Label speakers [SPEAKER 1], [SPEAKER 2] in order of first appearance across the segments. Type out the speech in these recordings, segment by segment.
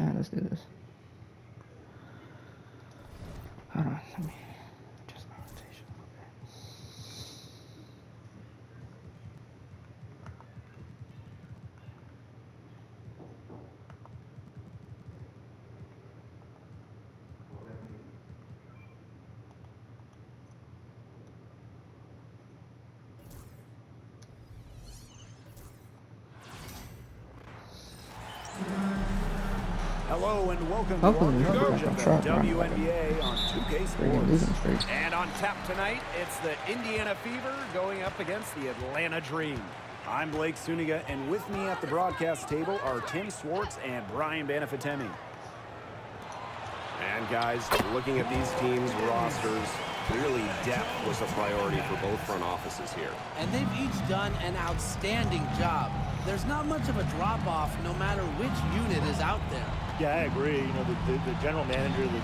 [SPEAKER 1] Alright, let's do this. Hold on, let me adjust my rotation a little bit.
[SPEAKER 2] Hello and welcome
[SPEAKER 1] Hopefully,
[SPEAKER 2] to our coverage of the
[SPEAKER 1] Trump,
[SPEAKER 2] WNBA on 2K
[SPEAKER 1] losing
[SPEAKER 2] Sports.
[SPEAKER 1] streak.
[SPEAKER 2] And on tap tonight, it's the Indiana Fever going up against the Atlanta Dream. I'm Blake Suniga, and with me at the broadcast table are Tim Swartz and Brian Banafitemi.
[SPEAKER 3] And guys, looking at these teams' rosters, clearly depth was a priority for both front offices here.
[SPEAKER 4] And they've each done an outstanding job. There's not much of a drop-off no matter which unit is out there.
[SPEAKER 5] Yeah, I agree. You know, the general manager, the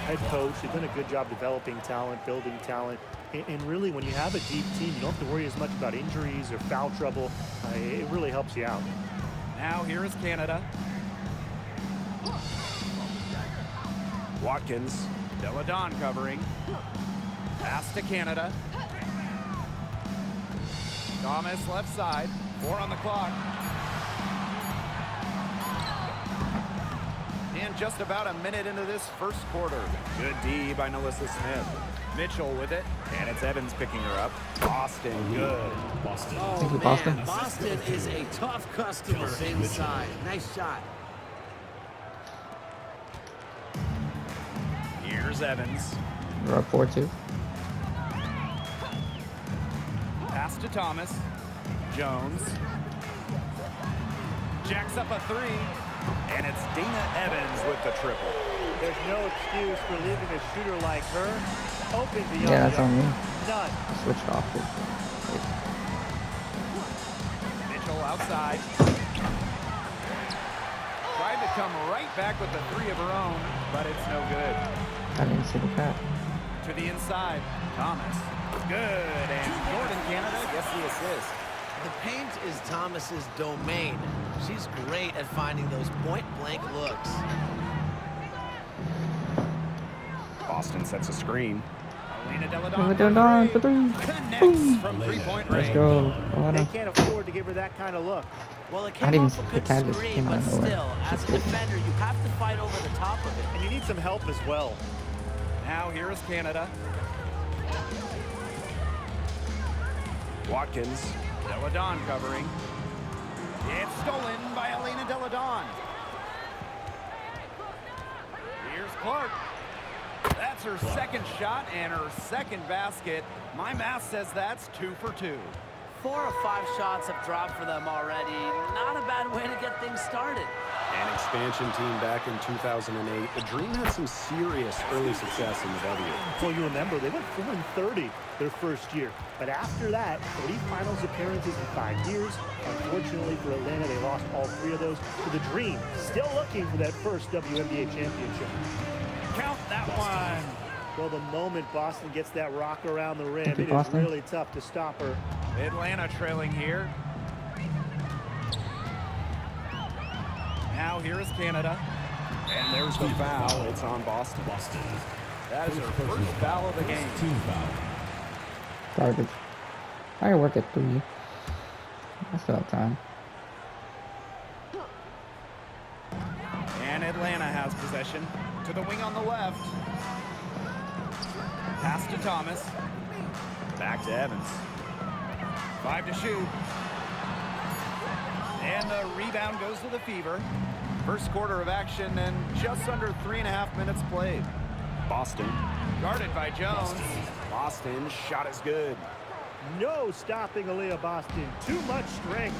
[SPEAKER 5] head coach, they've done a good job developing talent, building talent. And really, when you have a deep team, you don't have to worry as much about injuries or foul trouble. It really helps you out.
[SPEAKER 2] Now here is Canada. Watkins, Deladon covering. Pass to Canada. Thomas left side. 4 on the clock. And just about a minute into this first quarter. Good D by Melissa Smith. Mitchell with it. And it's Evans picking her up. Boston, good.
[SPEAKER 4] Boston.
[SPEAKER 1] Thank
[SPEAKER 4] Oh,
[SPEAKER 1] you,
[SPEAKER 4] man.
[SPEAKER 1] Boston.
[SPEAKER 4] Boston is a tough customer inside. Nice shot.
[SPEAKER 2] Here's Evans.
[SPEAKER 1] We're up 4-2.
[SPEAKER 2] Pass to Thomas. Jones. Jacks up a 3. And it's Dana Evans with the triple.
[SPEAKER 5] There's no excuse for leaving a shooter like her open beyond.
[SPEAKER 1] Yeah, that's on me.
[SPEAKER 5] None.
[SPEAKER 1] I switched off it.
[SPEAKER 2] Mitchell outside. Tried to come right back with the 3 of her own, but it's no good.
[SPEAKER 1] I didn't see the pass.
[SPEAKER 2] To the inside. Thomas. Good. And Jordan Canada gets the assist.
[SPEAKER 4] The paint is Thomas's domain. She's great at finding those point-blank looks.
[SPEAKER 2] Boston sets a screen. Elena
[SPEAKER 1] Deladon for 3.
[SPEAKER 2] Connects from three-point range.
[SPEAKER 1] Let's go.
[SPEAKER 5] They can't afford to give her that kind of look.
[SPEAKER 4] Well, it
[SPEAKER 1] I
[SPEAKER 4] came
[SPEAKER 1] didn't
[SPEAKER 4] off a
[SPEAKER 1] even
[SPEAKER 4] good
[SPEAKER 1] the tag just
[SPEAKER 4] screen,
[SPEAKER 1] came out
[SPEAKER 4] but
[SPEAKER 1] of nowhere.
[SPEAKER 4] still, as a defender, you have to fight over the top of it.
[SPEAKER 5] And you need some help as well.
[SPEAKER 2] Now here is Canada. Watkins. Deladon covering. It's stolen by Elena Deladon. Here's Clark. That's her second shot and her second basket. My math says that's 2 for 2.
[SPEAKER 4] 4 or 5 shots have dropped for them already. Not a bad way to get things started.
[SPEAKER 3] An expansion team back in 2008. The Dream had some serious early success in the W.
[SPEAKER 5] Well, you remember, they went 4-30 their first year. But after that, 3 finals appearances in 5 years. Unfortunately for Atlanta, they lost all 3 of those to the Dream. Still looking for that first WNBA championship.
[SPEAKER 2] Count that one.
[SPEAKER 5] Well, the moment Boston gets that rock around the rim, it is
[SPEAKER 1] Boston.
[SPEAKER 5] really tough to stop her.
[SPEAKER 2] Atlanta trailing here. Now here is Canada. And there's the foul. It's on Boston. That is her first foul of the game.
[SPEAKER 1] Garbage. I work at 3. I still have time.
[SPEAKER 2] And Atlanta has possession. To the wing on the left. Pass to Thomas. Back to Evans. 5 to shoot. And the rebound goes to the Fever. First quarter of action and just under 3.5 minutes played. Boston. Guarded by Jones. Boston shot is good.
[SPEAKER 5] No stopping Aaliyah Boston. Too much strength.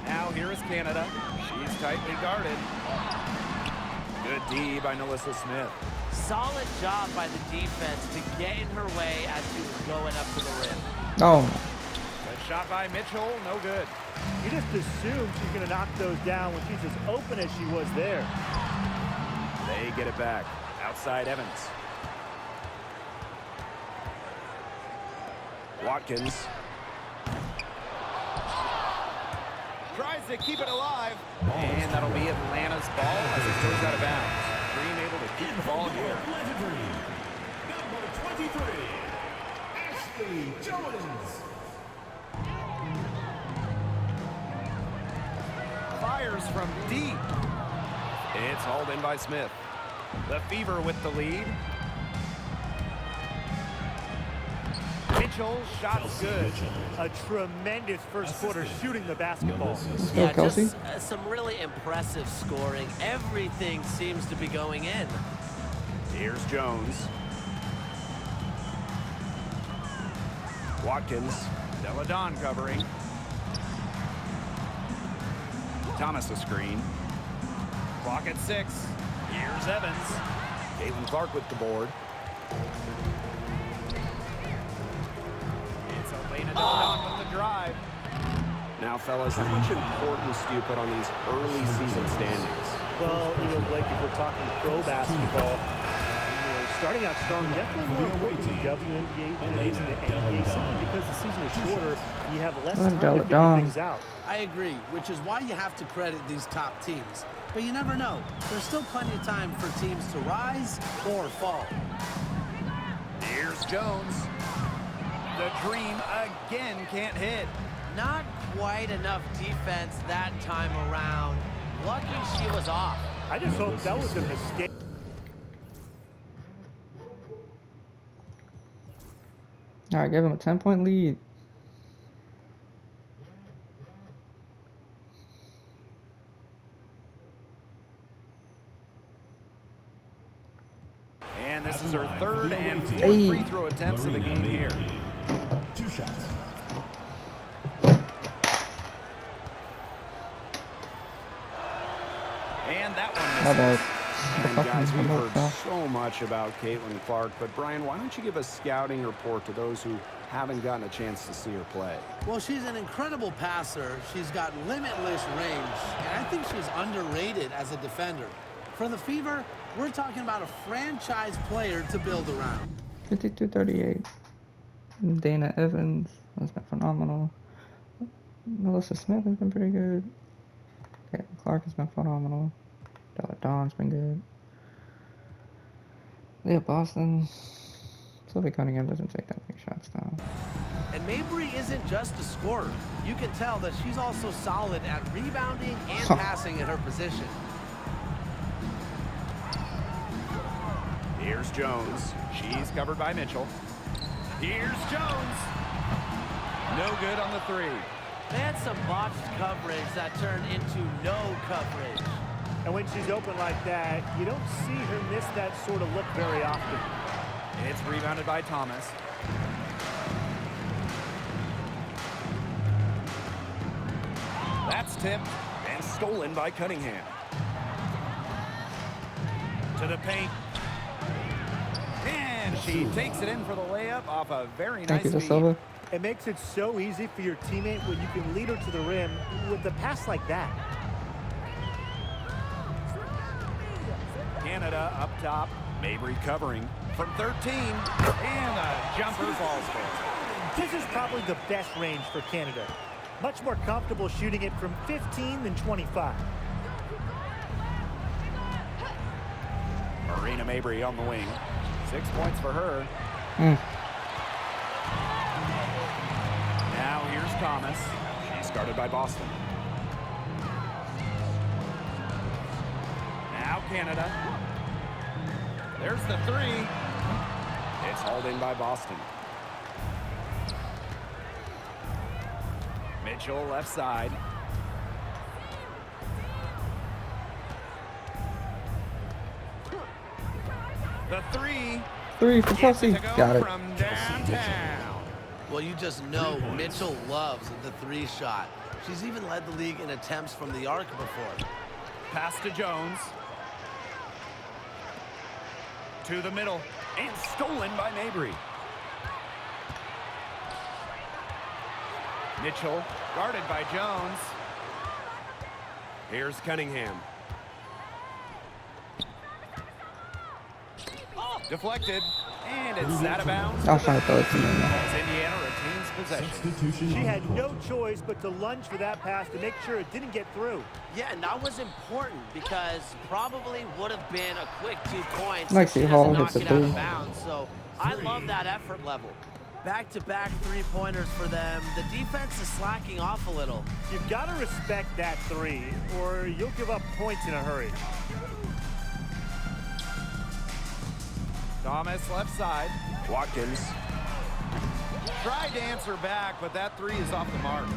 [SPEAKER 2] Now here is Canada. She's tightly guarded. Good D by Melissa Smith.
[SPEAKER 4] Solid job by the defense to get in her way as she was going up to the rim.
[SPEAKER 1] Oh,
[SPEAKER 2] Good shot by Mitchell. No good.
[SPEAKER 5] You just assume she's going to knock those down when she's as open as she was there.
[SPEAKER 2] They get it back. Outside Evans. Watkins. Tries to keep it alive. And that'll be Atlanta's ball as it goes out of bounds. Green able to keep the ball here.
[SPEAKER 6] Number 23, Ashley Jones.
[SPEAKER 2] Fires from deep. It's hauled in by Smith. The Fever with the lead. Mitchell, shot's good.
[SPEAKER 5] A tremendous first quarter shooting the basketball.
[SPEAKER 4] Yeah,
[SPEAKER 1] Kelsey.
[SPEAKER 4] just some really impressive scoring. Everything seems to be going in.
[SPEAKER 2] Here's Jones. Watkins. Deladon covering. Thomas a screen. Clock at 6. Here's Evans. Caitlin Clark with the board. It's Elena Deladon with the drive.
[SPEAKER 3] Now, fellas, how much importance do you put on these early season standings?
[SPEAKER 5] Well, Blake, if we're talking pro basketball, starting out strong, definitely more important to WNBA than it is in the NBA, simply because the season is shorter, you have less time to figure things out.
[SPEAKER 4] I agree, which is why you have to credit these top teams. But you never know. There's still plenty of time for teams to rise or fall.
[SPEAKER 2] Here's Jones. The Dream again can't hit.
[SPEAKER 4] Not quite enough defense that time around. Lucky she was off.
[SPEAKER 5] I just hope that was a mistake.
[SPEAKER 1] All right, give him a 10-point lead.
[SPEAKER 2] And this is her third and fourth free throw attempts of the game here.
[SPEAKER 6] 2 shots.
[SPEAKER 2] And that one
[SPEAKER 1] How
[SPEAKER 2] misses.
[SPEAKER 1] about
[SPEAKER 3] And guys, we've heard so much about Caitlin Clark, but Brian, why don't you give a scouting report to those who haven't gotten a chance to see her play?
[SPEAKER 4] Well, she's an incredible passer. She's got limitless range, and I think she's underrated as a defender. For the Fever, we're talking about a franchise player to build around.
[SPEAKER 1] 52-38. Dana Evans has been phenomenal. Melissa Smith has been pretty good. Caitlin Clark has been phenomenal. Deladon's been good. Leah Boston. Sylvie Cunningham doesn't take that many shots now.
[SPEAKER 4] And Mabry isn't just a scorer. You can tell that she's also solid at rebounding and passing at her position.
[SPEAKER 2] Here's Jones. She's covered by Mitchell. Here's Jones. No good on the 3.
[SPEAKER 4] They had some botched coverage that turned into no coverage.
[SPEAKER 5] And when she's open like that, you don't see her miss that sort of look very often.
[SPEAKER 2] It's rebounded by Thomas. That's tipped and stolen by Cunningham. To the paint. And she takes it in for the layup off a very
[SPEAKER 1] Thank
[SPEAKER 2] nice
[SPEAKER 1] you,
[SPEAKER 2] feed.
[SPEAKER 1] Silva.
[SPEAKER 5] It makes it so easy for your teammate when you can lead her to the rim with a pass like that.
[SPEAKER 2] Canada up top. Mabry covering from 13. And a jumper falls for her.
[SPEAKER 5] This is probably the best range for Canada. Much more comfortable shooting it from 15 than 25.
[SPEAKER 2] Marina Mabry on the wing. 6 points for her. Now here's Thomas. She's guarded by Boston. Now Canada. There's the 3.
[SPEAKER 3] It's hauled in by Boston.
[SPEAKER 2] Mitchell left side. The 3.
[SPEAKER 1] 3 for Chelsea.
[SPEAKER 2] Gets to go
[SPEAKER 1] Got it.
[SPEAKER 2] from downtown.
[SPEAKER 4] Well, you just know Mitchell loves the 3 shot. She's even led the league in attempts from the arc before.
[SPEAKER 2] Pass to Jones. To the middle. And stolen by Mabry. Mitchell guarded by Jones.
[SPEAKER 3] Here's Cunningham.
[SPEAKER 2] Deflected. And it's out of bounds.
[SPEAKER 1] I'll try to throw it to me.
[SPEAKER 2] As Indiana retains possession.
[SPEAKER 6] Substitution.
[SPEAKER 5] She
[SPEAKER 6] on
[SPEAKER 5] had
[SPEAKER 6] court.
[SPEAKER 5] no choice but to lunge for that pass to make sure it didn't get through.
[SPEAKER 7] Yeah, and that was important because probably would have been a quick 2 points.
[SPEAKER 1] Like
[SPEAKER 7] if she
[SPEAKER 1] see
[SPEAKER 7] doesn't
[SPEAKER 1] Hall
[SPEAKER 7] knock
[SPEAKER 1] hits
[SPEAKER 7] it
[SPEAKER 1] a
[SPEAKER 7] out of
[SPEAKER 1] three.
[SPEAKER 7] bounds. So I love that effort level. Back-to-back 3-pointers for them. The defense is slacking off a little.
[SPEAKER 5] You've got to respect that 3, or you'll give up points in a hurry.
[SPEAKER 2] Thomas left side.
[SPEAKER 3] Watkins.
[SPEAKER 2] Tried to answer back, but that 3 is off the mark.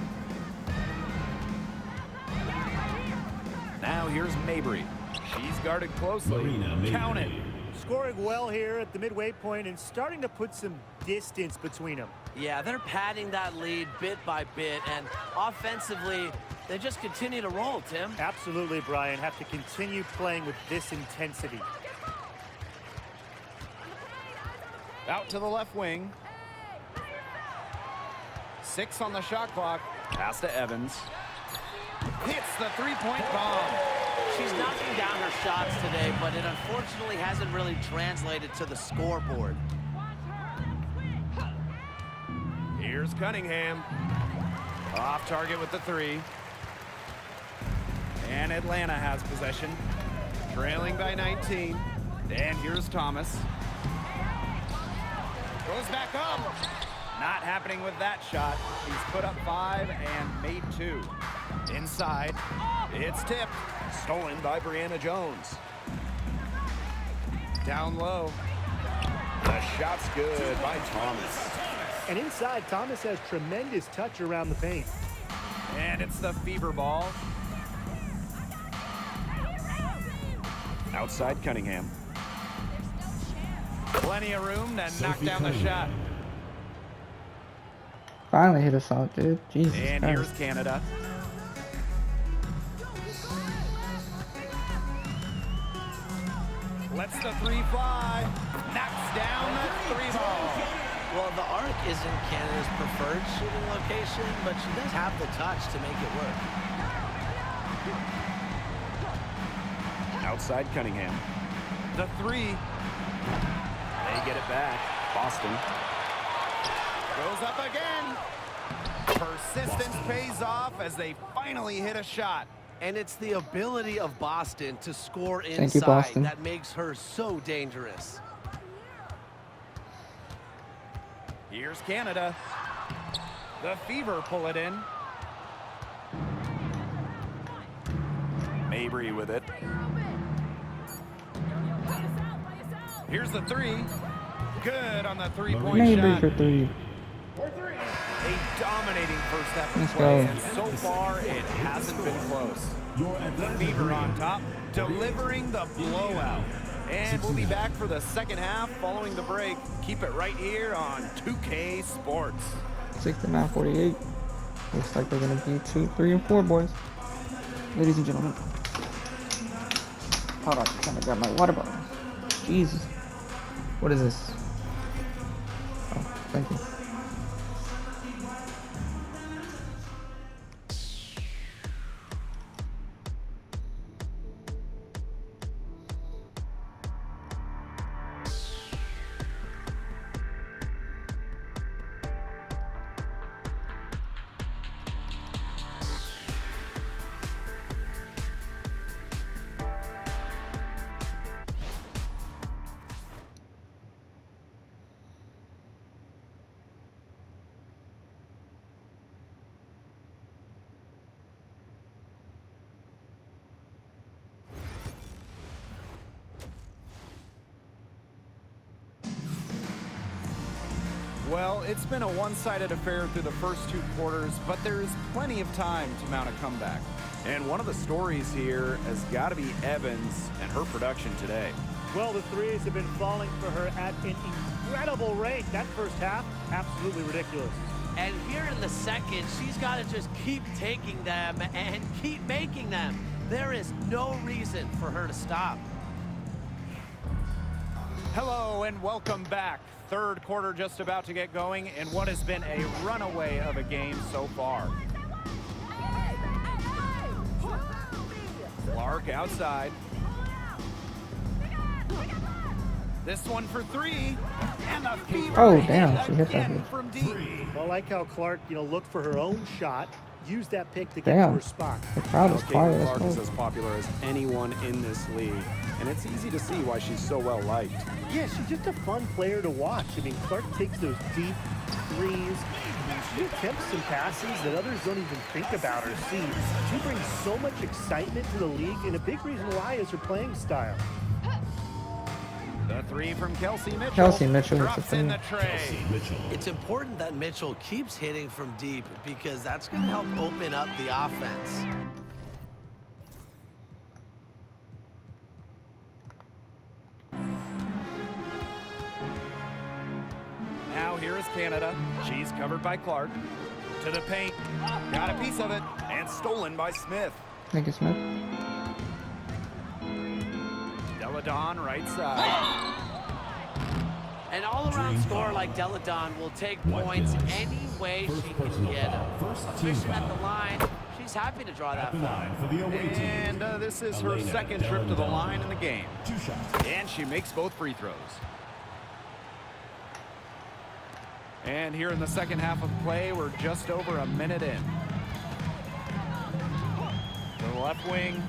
[SPEAKER 2] Now here's Mabry. She's guarded closely.
[SPEAKER 6] Marina Mabry.
[SPEAKER 2] Count it.
[SPEAKER 5] Scoring well here at the midway point and starting to put some distance between them.
[SPEAKER 7] Yeah, they're padding that lead bit by bit, and offensively, they just continue to roll, Tim.
[SPEAKER 5] Absolutely, Brian. Have to continue playing with this intensity.
[SPEAKER 2] Out to the left wing. 6 on the shot clock. Pass to Evans. Hits the 3-point bomb.
[SPEAKER 7] She's knocking down her shots today, but it unfortunately hasn't really translated to the scoreboard.
[SPEAKER 2] Here's Cunningham. Off target with the 3. And Atlanta has possession. Trailing by 19. And here's Thomas. Goes back up. Not happening with that shot. He's put up 5 and made 2. Inside. It's tipped. Stolen by Brianna Jones. Down low. The shot's good by Thomas.
[SPEAKER 5] And inside, Thomas has tremendous touch around the paint.
[SPEAKER 2] And it's the Fever ball. Outside Cunningham. Plenty of room to knock down the shot.
[SPEAKER 1] Finally hit a shot, dude. Jesus
[SPEAKER 2] And
[SPEAKER 1] Christ.
[SPEAKER 2] here's Canada. Lets the 3 fly. Knocks down the 3 ball.
[SPEAKER 7] Well, the arc isn't Canada's preferred shooting location, but she does have the touch to make it work.
[SPEAKER 2] Outside Cunningham. The 3. They get it back. Boston. Goes up again. Persistence pays off as they finally hit a shot.
[SPEAKER 7] And it's the ability of Boston to score
[SPEAKER 1] Thank you,
[SPEAKER 7] inside
[SPEAKER 1] Boston.
[SPEAKER 7] that makes her so dangerous.
[SPEAKER 2] Here's Canada. The Fever pull it in. Mabry with it. Here's the 3. Good on the 3-point
[SPEAKER 1] Maybe
[SPEAKER 2] shot.
[SPEAKER 1] for 3.
[SPEAKER 2] A dominating first half of
[SPEAKER 1] Let's
[SPEAKER 2] play,
[SPEAKER 1] go.
[SPEAKER 2] and so far it hasn't been close.
[SPEAKER 6] Your
[SPEAKER 2] The
[SPEAKER 6] Atlanta
[SPEAKER 2] Fever on
[SPEAKER 6] Dream.
[SPEAKER 2] top, delivering the blowout. And we'll be back for the second half following the break. Keep it right here on 2K Sports.
[SPEAKER 1] 69-48. Looks like we're gonna be 2, 3, and 4, boys. Ladies and gentlemen. Hold on, I'm trying to grab my water bottle. Jesus. What is this? Oh, thank you.
[SPEAKER 2] Well, it's been a one-sided affair through the first 2 quarters, but there is plenty of time to mount a comeback. And one of the stories here has got to be Evans and her production today.
[SPEAKER 5] Well, the threes have been falling for her at an incredible rate. That first half, absolutely ridiculous.
[SPEAKER 7] And here in the second, she's got to just keep taking them and keep making them. There is no reason for her to stop.
[SPEAKER 2] Hello and welcome back. Third quarter just about to get going in what has been a runaway of a game so far. Clark outside. This one for 3. And the fever
[SPEAKER 1] Oh, damn, she hit that
[SPEAKER 2] again
[SPEAKER 1] good.
[SPEAKER 2] from deep.
[SPEAKER 5] Well, I like how Clark, looked for her own shot, used that pick to get to
[SPEAKER 1] Damn.
[SPEAKER 5] her spot.
[SPEAKER 1] The crowd is quiet
[SPEAKER 3] Caitlin
[SPEAKER 1] as
[SPEAKER 3] Clark is
[SPEAKER 1] well.
[SPEAKER 3] as popular as anyone in this league, and it's easy to see why she's so well liked.
[SPEAKER 5] Yeah, she's just a fun player to watch. I mean, Clark takes those deep threes. She attempts some passes that others don't even think about or see. She brings so much excitement to the league, and a big reason why is her playing style.
[SPEAKER 2] The three from Kelsey Mitchell.
[SPEAKER 1] Kelsey Mitchell with the
[SPEAKER 2] drops in
[SPEAKER 1] three.
[SPEAKER 2] the tray.
[SPEAKER 7] It's important that Mitchell keeps hitting from deep because that's going to help open up the offense.
[SPEAKER 2] Now here is Canada. She's covered by Clark. To the paint. Got a piece of it. And stolen by Smith.
[SPEAKER 1] Thank you, Smith.
[SPEAKER 2] Deladon right side.
[SPEAKER 7] An all-around scorer like Deladon will take points any way she can get them. Efficient at the line. She's happy to draw that foul.
[SPEAKER 6] Line for the away team.
[SPEAKER 2] And this is her second trip to the line in the game.
[SPEAKER 6] 2 shots.
[SPEAKER 2] And she makes both free throws. And here in the second half of play, we're just over a minute in. To the left wing.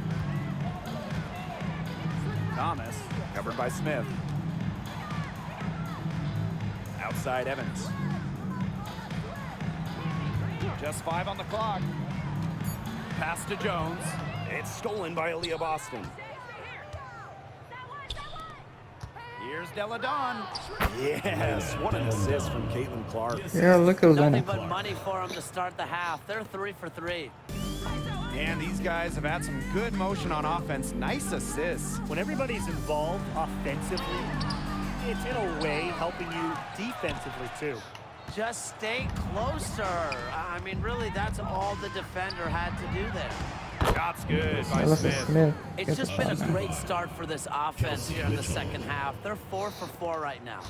[SPEAKER 2] Thomas, covered by Smith. Outside Evans. Just 5 on the clock. Pass to Jones. It's stolen by Aaliyah Boston. Here's Deladon.
[SPEAKER 3] Yes, what an assist from Caitlin Clark.
[SPEAKER 1] Yeah, look who's in
[SPEAKER 7] Nothing
[SPEAKER 1] it.
[SPEAKER 7] but money for them to start the half. They're 3 for 3.
[SPEAKER 2] And these guys have had some good motion on offense. Nice assists.
[SPEAKER 5] When everybody's involved offensively, it's in a way helping you defensively too.
[SPEAKER 7] Just stay closer. I mean, really, that's all the defender had to do there.
[SPEAKER 2] Shots good by
[SPEAKER 1] Alyssa
[SPEAKER 2] Smith.
[SPEAKER 1] Smith.
[SPEAKER 7] It's
[SPEAKER 1] Gets
[SPEAKER 7] just
[SPEAKER 1] the
[SPEAKER 7] been a
[SPEAKER 1] shot.
[SPEAKER 7] great start for this offense here in the second half. They're 4 for 4 right now.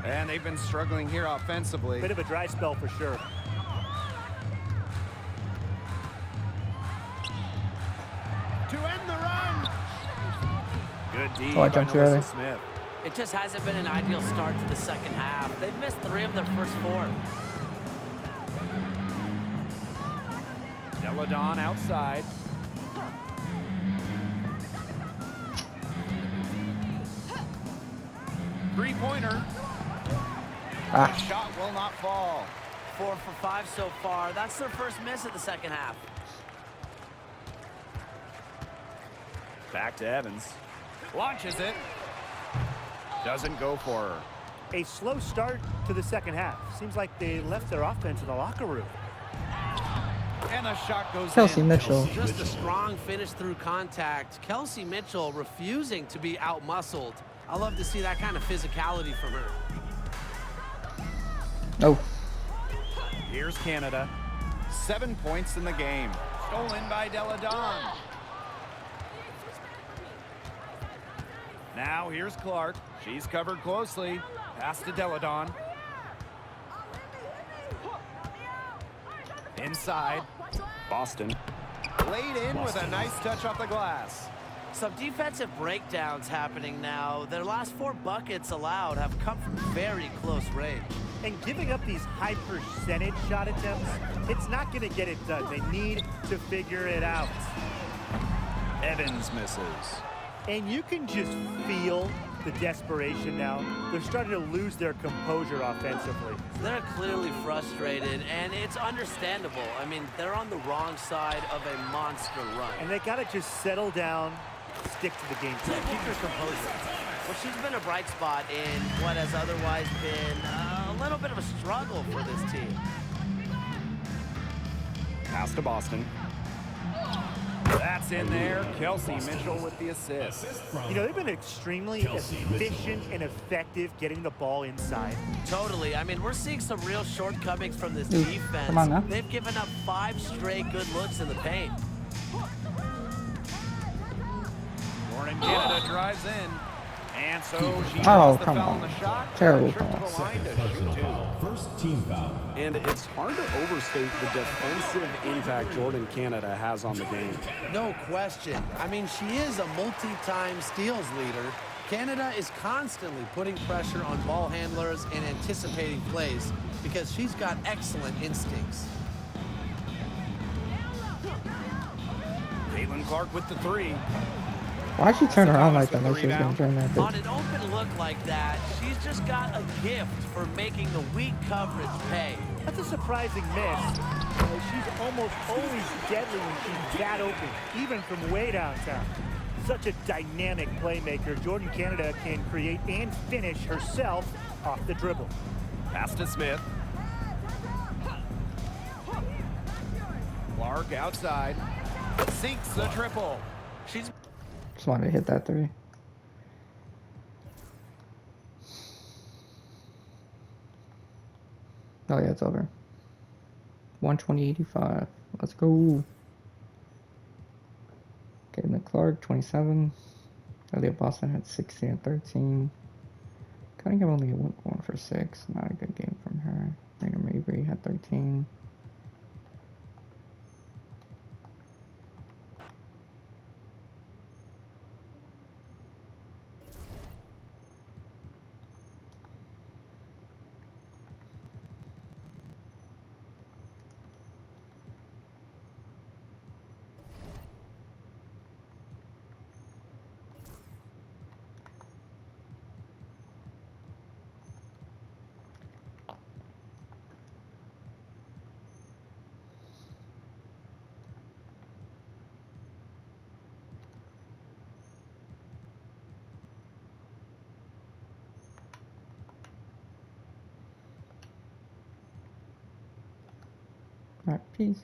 [SPEAKER 2] And they've been struggling here offensively.
[SPEAKER 5] Bit of a dry spell for sure.
[SPEAKER 2] To end the run. Good D
[SPEAKER 1] Oh, I
[SPEAKER 2] by
[SPEAKER 1] jumped too
[SPEAKER 2] Alyssa
[SPEAKER 1] early.
[SPEAKER 2] Smith.
[SPEAKER 7] It just hasn't been an ideal start to the second half. They've missed 3 of their first 4.
[SPEAKER 2] Deladon outside. Three-pointer.
[SPEAKER 1] Ah,
[SPEAKER 2] Shot will not fall.
[SPEAKER 7] 4 for 5 so far. That's their first miss of the second half.
[SPEAKER 2] Back to Evans. Launches it. Doesn't go for her.
[SPEAKER 5] A slow start to the second half. Seems like they left their offense in the locker room.
[SPEAKER 2] And the shot goes
[SPEAKER 1] Kelsey
[SPEAKER 2] in.
[SPEAKER 1] Mitchell.
[SPEAKER 7] Just a strong finish through contact. Kelsey Mitchell refusing to be out-muscled. I love to see that kind of physicality from her.
[SPEAKER 1] oh,
[SPEAKER 2] Here's Canada. 7 points in the game. Stolen by Deladon. Now here's Clark. She's covered closely. Pass to Deladon. Inside. Boston. Laid in with a nice touch off the glass.
[SPEAKER 7] Some defensive breakdowns happening now. Their last 4 buckets allowed have come from very close range.
[SPEAKER 5] And giving up these high percentage shot attempts, it's not going to get it done. They need to figure it out.
[SPEAKER 2] Evans misses.
[SPEAKER 5] And you can just feel the desperation now. They're starting to lose their composure offensively.
[SPEAKER 7] They're clearly frustrated, and it's understandable. I mean, they're on the wrong side of a monster run.
[SPEAKER 5] And they got to just settle down, stick to the game plan.
[SPEAKER 7] Keep your composure. Well, she's been a bright spot in what has otherwise been a little bit of a struggle for this team.
[SPEAKER 2] Pass to Boston. That's in there. Kelsey Mitchell with the assist.
[SPEAKER 5] They've been extremely efficient and effective getting the ball inside.
[SPEAKER 7] Totally. I mean, we're seeing some real shortcomings from this
[SPEAKER 1] Dude,
[SPEAKER 7] defense.
[SPEAKER 1] come on now.
[SPEAKER 7] They've given up 5 straight good looks in the paint.
[SPEAKER 2] Jordan Canada drives in. And so she
[SPEAKER 1] Oh,
[SPEAKER 2] draws the
[SPEAKER 1] come
[SPEAKER 2] foul
[SPEAKER 1] on.
[SPEAKER 2] on the shot.
[SPEAKER 1] Terrible
[SPEAKER 2] Trip to
[SPEAKER 1] call.
[SPEAKER 2] the line to
[SPEAKER 6] Personal
[SPEAKER 2] shoot 2.
[SPEAKER 6] foul. First team foul.
[SPEAKER 3] And it's hard to overstate the defensive impact Jordan Canada has on the game.
[SPEAKER 4] No question. I mean, she is a multi-time steals leader, Canada is constantly putting pressure on ball handlers and anticipating plays because she's got excellent instincts.
[SPEAKER 2] Caitlin Clark with the three.
[SPEAKER 1] Why'd she turn around like that?
[SPEAKER 2] With the
[SPEAKER 1] Like she was gonna
[SPEAKER 2] rebound.
[SPEAKER 1] turn that
[SPEAKER 7] On
[SPEAKER 1] bitch.
[SPEAKER 7] an open look like that, she's just got a gift for making the weak coverage pay.
[SPEAKER 5] That's a surprising miss. She's almost always deadly when she's that open, even from way downtown. Such a dynamic playmaker. Jordan Canada can create and finish herself off the dribble.
[SPEAKER 2] Pass to Smith. Clark outside. Sinks the triple.
[SPEAKER 7] She's
[SPEAKER 1] Just wanted to hit that three. Oh yeah, it's over. 120.85. Let's go. Caitlin Clark, 27. Elliot Boston had 16 and 13. Cunningham only went 1 for 6. Not a good game from her. Raina Mabry had 13. Alright, peace.